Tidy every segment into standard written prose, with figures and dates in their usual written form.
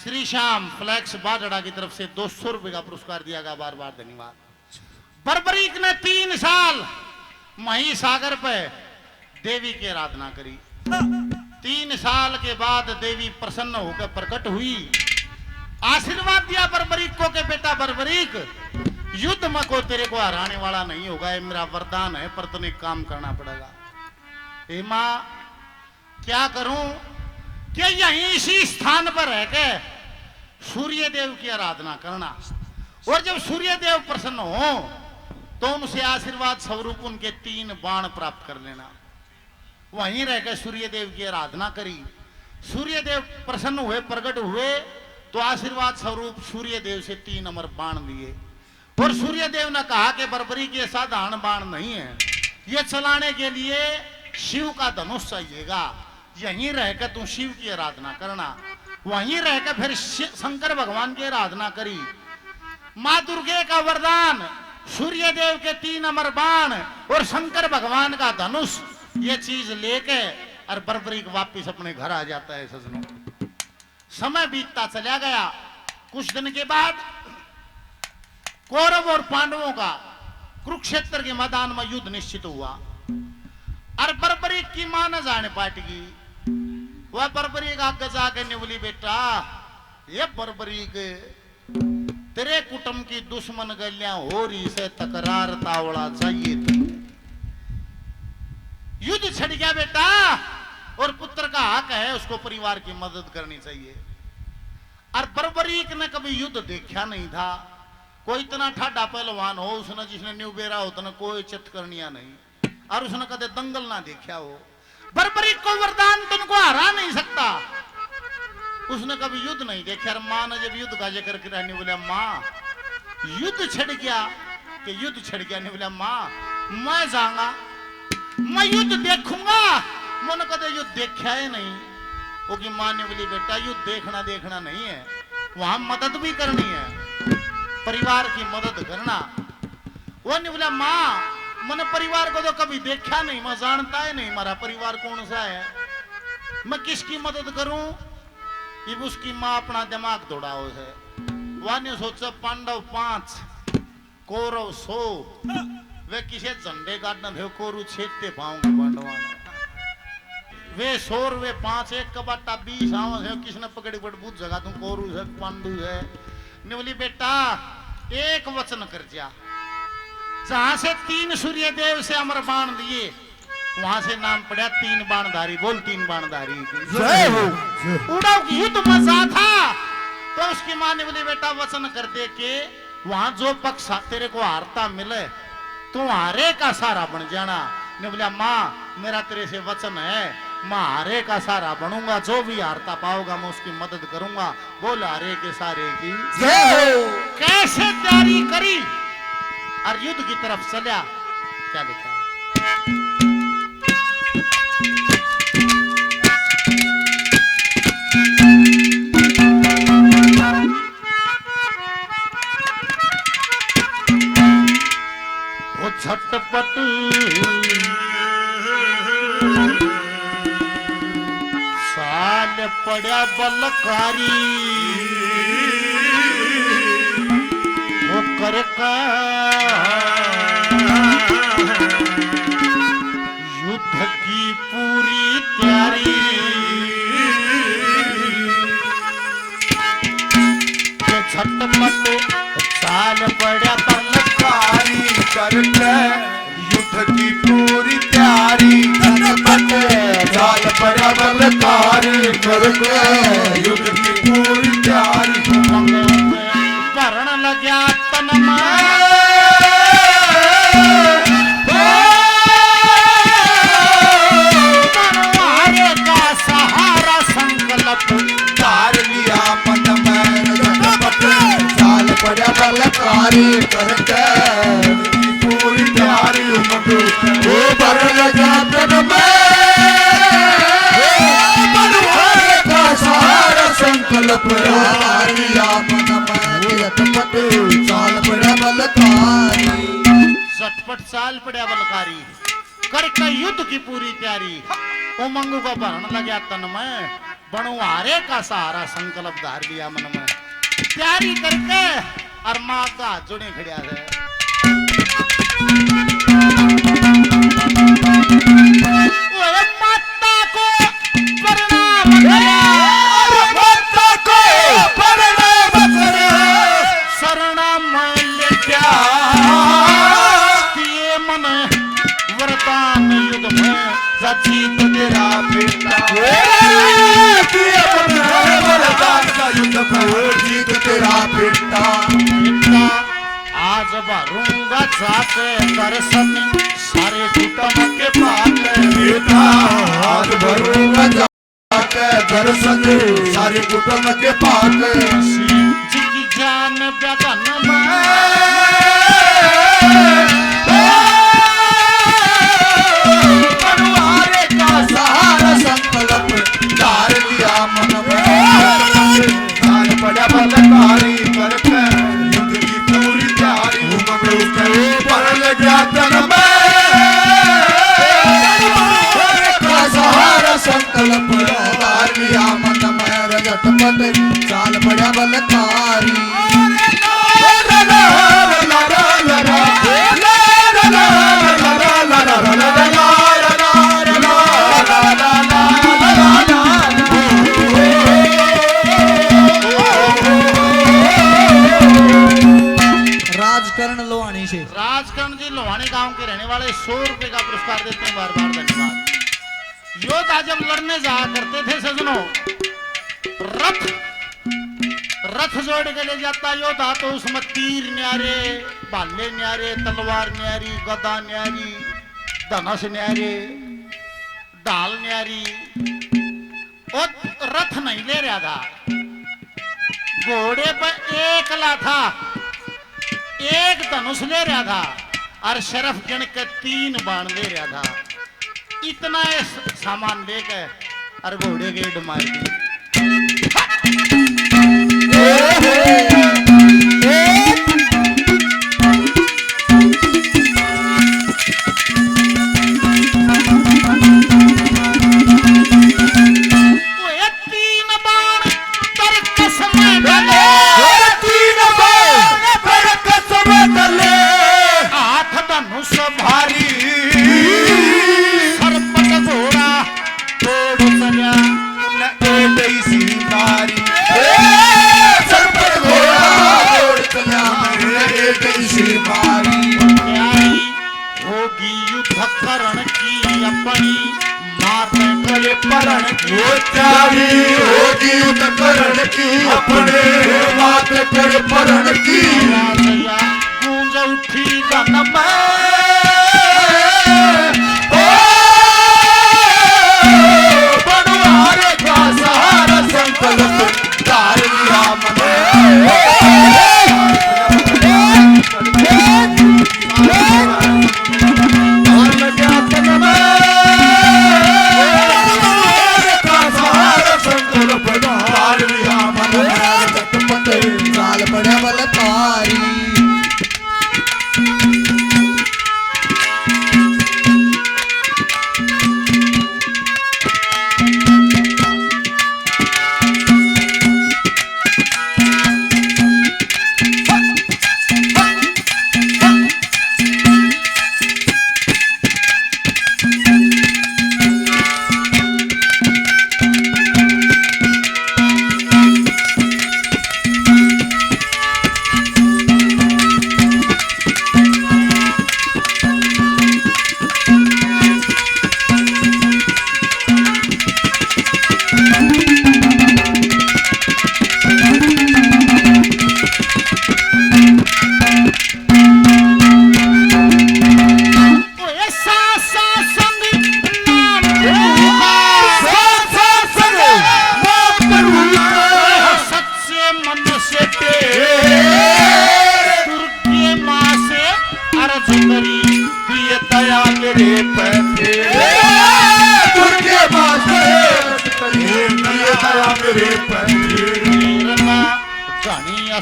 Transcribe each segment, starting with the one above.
Shri Shyam flex बाजड़ा की तरफ से 200 रुपए का पुरस्कार दिया गया, बार बार धन्यवाद। बर्बरीक ने 3 साल महिसागर पे देवी की आराधना करी। 3 साल के बाद देवी प्रसन्न होकर प्रकट हुई, आशीर्वाद दिया बर्बरीक को के बेटा बर्बरीक, युद्ध में को तेरे को हराने वाला नहीं होगा, ये मेरा वरदान है, पर तुम्हें काम करना पड़ेगा। हे मां क्या करूं कि यहीं इसी स्थान पर रह के सूर्य देव की आराधना करना, और जब सूर्य देव प्रसन्न हो तो उनसे आशीर्वाद स्वरूप उनके 3 बाण प्राप्त कर लेना। वहीं रहकर सूर्य देव की आराधना करी। सूर्य देव प्रसन्न हुए, प्रकट हुए, तो आशीर्वाद स्वरूप सूर्य देव से 3 अमर बाण लिए। और सूर्य देव ने कहा कि बर्बरीक ये साधारण बाण नहीं है, ये चलाने के लिए शिव का धनुष चाहिएगा। यहीं रहकर तू शिव की आराधना करना। वहीं रहकर फिर शंकर भगवान की आराधना करी। मां दुर्गे का वरदान, सूर्य देव के 3 अमर बाण और शंकर भगवान का धनुष, ये चीज लेके और बर्बरीक वापिस अपने घर आ जाता है। सजनों, समय बीतता चला गया। कुछ दिन के बाद कौरव और पांडवों का कुरुक्षेत्र के मैदान में युद्ध निश्चित हुआ, और बर्बरीक की मां न जाने पाटगी। वह बर्बरीक आगे जाके ने बोली, बेटा ये बर्बरीक तेरे कुटुंब की दुश्मन गलियां हो रही से तकरार तावड़ा चाहिए तुम। युद्ध छड़ गया बेटा, और पुत्र का हक है, उसको परिवार की मदद करनी चाहिए। और बर्बरीक ने कभी युद्ध देखा नहीं था। कोई इतना ठाडा पहलवान हो उसने, जिसने न्यू बेरा हो तो कोई चित करनिया नहीं, और उसने कदे दंगल ना देखा हो। बर्बरीक को वरदान तुमको हरा नहीं सकता। उसने कभी युद्ध नहीं देखा। और मां ने जब युद्ध का जिक्र किया, नहीं बोला मां युद्ध छिड़ गया, कि युद्ध छिड़ गया, नहीं बोला मां मैं जाऊंगा, मैं युद्ध देखूंगा। मैंने कदे युद्ध देखा है नहीं। वो की मां ने बोली, बेटा युद्ध देखना नहीं है, वहां मदद भी करनी है, परिवार की मदद करना। वो नहीं बोला मां मैंने परिवार को तो कभी देखा नहीं, मैं जानता है नहीं हमारा परिवार कौन सा है, मैं किसकी मदद करूं। ये उसकी मां अपना दिमाग दौड़ाओ है। वह ने सोचा पांडव 5 कौरव 100, वे किसे झंडे गाड़ना थे, कोरू छेदते पाऊंगे पांडवा ने। वे 100 वे 5, एक कबाटा 20 आवाज है, किसने पकड़ी पड़ बूझ जगह तुम कोरू है पांडु है। ने बोली बेटा एक वचन कर जा, जहां से 3 सूर्य देव से अमर बाण लिए, वहां से नाम पड़ा 3 बाणधारी। बोल 3 बाणधारी जय हो। उड़ाव की युद्ध मजा था। तो उसकी मां ने बोली बेटा वचन कर दे के वहां जो पक्ष तेरे को हारता मिले तू हारे का सहारा बन जाना। ने बोला मां मेरा तेरे से वचन है, मैं हारे का सहारा बनूंगा, जो भी हारता पाऊंगा मैं उसकी मदद करूंगा। बोल हारे के सहारे की जय हो। कैसे तैयारी करी और युद्ध की तरफ चला। क्या लिखा है? वो झटपट साल पड़ा बलकारी, वो कर युद्ध की पूरी तैयारी। झटपट साल पड़ा बलकारी करके युद्ध की पूरी तैयारी। झटपट चाल पड़ा बलकारी करके युद्ध की पूरी तैयारी। भरण लग्या तन में मनवारे का सहारा संकल्प तार लिया मन में। झटपट चाल पड़ा बलकारी करके पूरी तैयारी। वो भरण लगा तन में मनवारे का सहारा संकल्प तार लिया मन में। झटपट चाल पड़ा बलकारी। झटपट चाल पड़ा बलकारी करके युद्ध की पूरी तैयारी। उमंग को भरण लग्या तन में बनवारे का सहारा संकल्प धार लिया मन में तैयारी करके और माँ का हाथ जोड़े खड़िया है ओए माता को प्रणाम करा माता को प्रणाम करे शरणम लेट्या किए मन वरदान युद्ध में सचित तेरा बेटा किए मन वरदान का युद्ध में जीत तेरा बेटा बेटा आज भरूंगा जाके दर्शन सारे कुटुंब के पास बेटा आज भरूंगा जाके दर्शन सारे कुटुंब के पास जी की जान बदन बनवारे का सहारा संकल्प धार लिया मन में जान पड़ा बलकारी करके युद्ध की पूरी तैयारी उमंग के पर लगा तन में का सहारा संकल्प धार लिया मन में रजत पट चाल पड़ा बलकारी राजकरण लोहानी से राजकरण जी लोहानी गांव के रहने वाले 100 रुपए का पुरस्कार देते हैं बार बार धन्यवाद योद्धा जब लड़ने जाया करते थे सजनों रथ जोड़ के ले जाता योद्धा तो उसमें तीर न्यारे भाले न्यारे तलवार न्यारी गदा न्यारी धनुष न्यारे ढाल न्यारी और रथ नहीं ले रहा था घोड़े पर एक ला था एक धनुष ले रहा था और शरफ गण के 3 बाण ले रहा था इतना सामान लेकर और घोड़े के ईड मार दी अपने बात कर परण की गूंज उठी गन बनवारे का सहारा संकल्प धार लिया चाल पड़ा बलकारी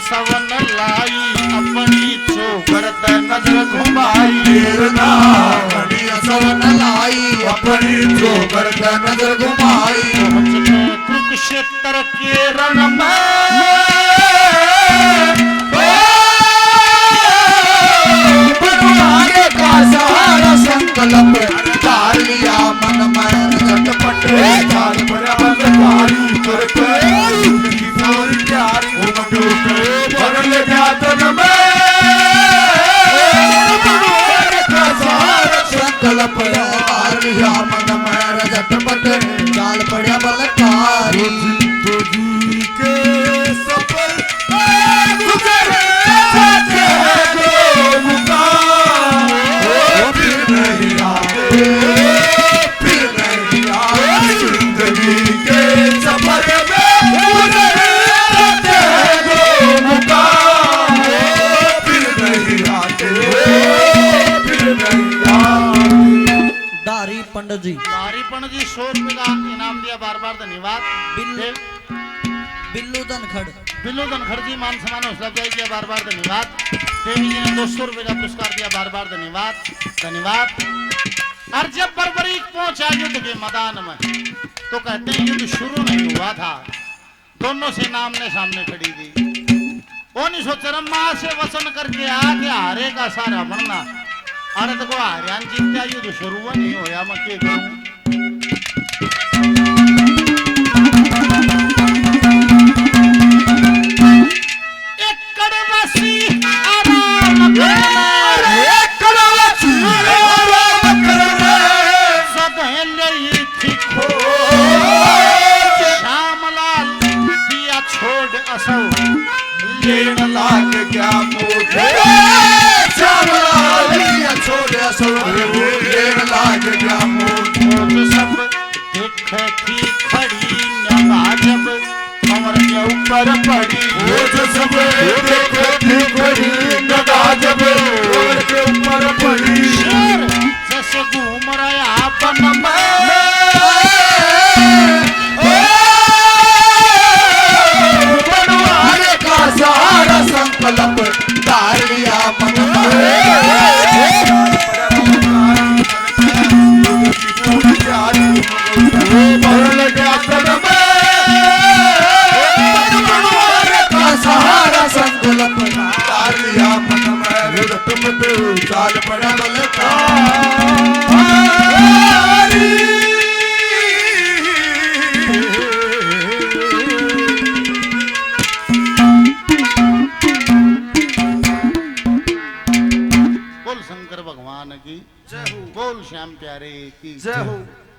सवन लाई अपनी चौखट नजर घुमाई सवन लाई अपनी चौखट नजर घुमाई कुरुक्षेत्र के रण में बनवाने का सहारा संकल्प धार लिया मन में झटपट चाल पड़ा बंदकारी करके जिंदगी पूरी प्यारी बदल गया तन में बनवाने का सहारा संकल्प धार लिया मन में झटपट चाल पड़ा बलकारी जिंदगी के सफल गुजरे जाते हैं जो मुकाम फिर नहीं आते फिर नहीं आते जिंदगी के सफर में गुजरे जाते हैं जो मुकाम फिर नहीं आते फिर नहीं आते। दारी पंडित जी हरिपण जी 100 रुपए का इनाम दिया, बार बार धन्यवाद। बिल्लू धनखड़ बिल्लू धनखड़ जी मान सम्मान हौसला अफजाई किया, बार बार धन्यवाद। देवी जी ने 200 रुपए का पुरस्कार दिया, बार बार धन्यवाद धन्यवाद। और जब बर्बरीक पहुंचा युद्ध के मैदान में तो कहते हैं युद्ध शुरू नहीं हुआ था, दोनों से आमने सामने खड़ी थी। वो नहीं सोच रहा मां से वसन करके आके हारे का सारा बनना, अरे देखो हरियाण जीतता युद्ध शुरू नहीं होया, मैं क्या करूं। लेन लाग गया मुझे श्यामलाल दिया छोड़े असुर लेन लाग गया मुझे सब देख की खड़ी नवाजब कमर के ऊपर पड़ी, वो जो सब देख की खड़ी नवाजब कमर के ऊपर पड़ी। शेर जैसे घूम रहा बन में सहारा संकल्प धार लिया मन सहारा संकल्प धार लिया मन में चाल पड़ा बोल शंकर भगवान की, बोल श्याम प्यारे की।